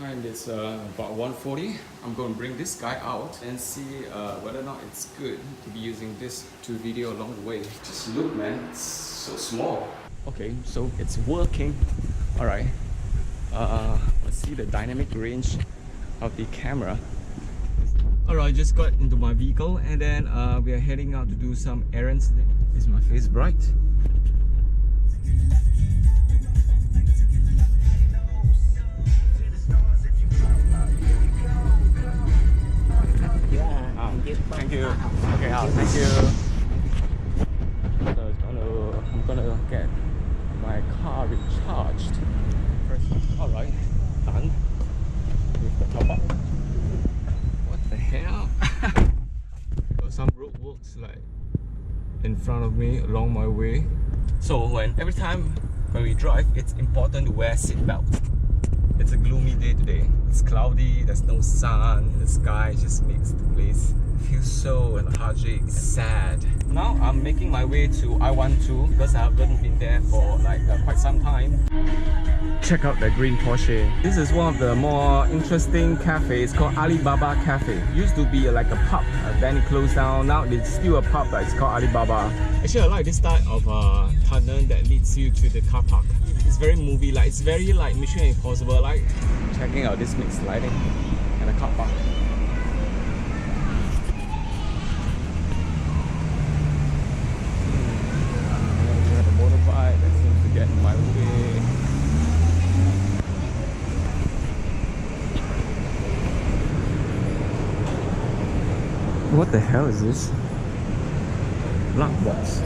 time is about 1:40. I'm going to bring this guy out and see whether or not it's good to be using this to video along the way. Just look, man, it's so small. Okay, so it's working. Alright, let's see the dynamic range of the camera. Alright, just got into my vehicle and then we are heading out to do some errands. Is my face bright? Thank you. Okay, thank you. So I'm gonna get my car recharged first. Alright, done with the top up. What the hell? Got some roadworks like in front of me along my way. So every time when we drive, it's important to wear seatbelt. It's a gloomy day today. It's cloudy, there's no sun, the sky just makes the place feel so lethargic, sad. Now I'm making my way to I-12 because I haven't been there for like quite some time. Check out the green Porsche. This is one of the more interesting cafes called Alibaba Cafe. Used to be like a pub, then it closed down. Now it's still a pub, but it's called Alibaba. Actually, I like this type of tunnel that leads you to the car park. It's very movie-like. It's very like Mission Impossible. Like checking out this mixed lighting and the car park. The motorbike that seems to get in my way. What the hell is this? Black box.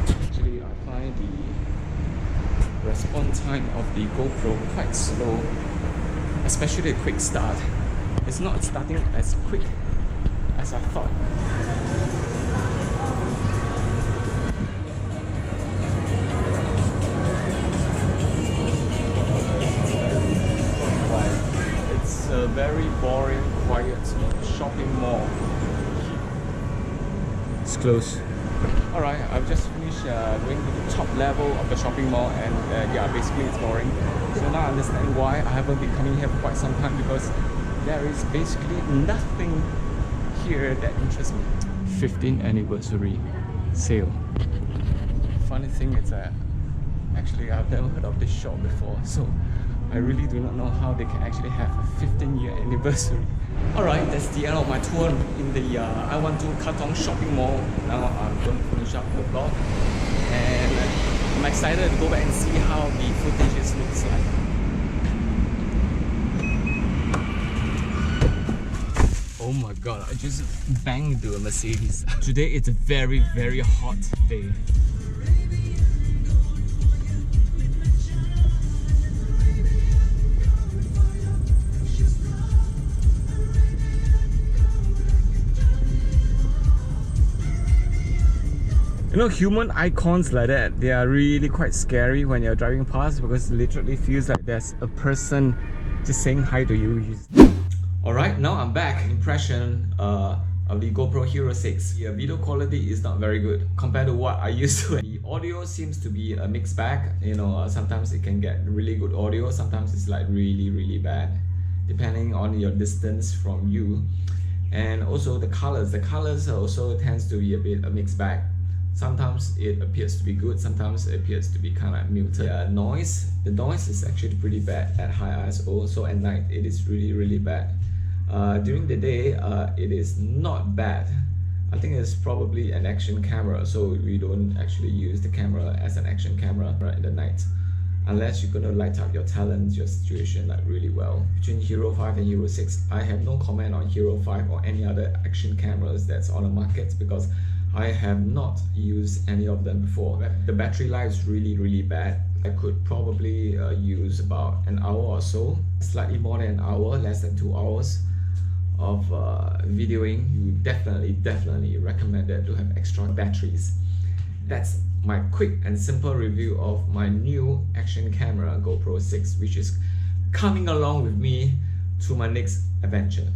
Actually, I find the response time of the GoPro quite slow, especially the quick start. It's not starting as quick as I thought. A very boring, quiet shopping mall. It's closed. Alright, I've just finished going to the top level of the shopping mall and yeah, basically it's boring. So now I understand why I haven't been coming here for quite some time, because there is basically nothing here that interests me. 15th anniversary sale. Funny thing is that actually I've never heard of this shop before, so I really do not know how they can actually have a 15-year anniversary. Alright, that's the end of my tour in the I-12 Katong shopping mall. Now I'm going to finish up the vlog and I'm excited to go back and see how the footage looks like. Oh my god, I just banged into a Mercedes. Today it's a very, very hot day. You know, human icons like that, they are really quite scary when you're driving past, because it literally feels like there's a person just saying hi to you. Alright, now I'm back. Impression of the GoPro Hero 6. The video quality is not very good compared to what I used to. The audio seems to be a mixed bag. You know, sometimes it can get really good audio, sometimes it's like really, really bad, depending on your distance from you. And also the colors also tends to be a bit a mixed bag. Sometimes it appears to be good, sometimes it appears to be kind of muted. The noise is actually pretty bad at high ISO, so at night it is really, really bad. During the day, it is not bad. I think it's probably an action camera, so we don't actually use the camera as an action camera in the night, unless you're gonna light up your talent, your situation like really well. Between Hero 5 and Hero 6, I have no comment on Hero 5 or any other action cameras that's on the market, because I have not used any of them before. The battery life is really, really bad. I could probably use about an hour or so, slightly more than an hour, less than 2 hours of videoing. You definitely recommended to have extra batteries. That's my quick and simple review of my new action camera GoPro 6, which is coming along with me to my next adventure.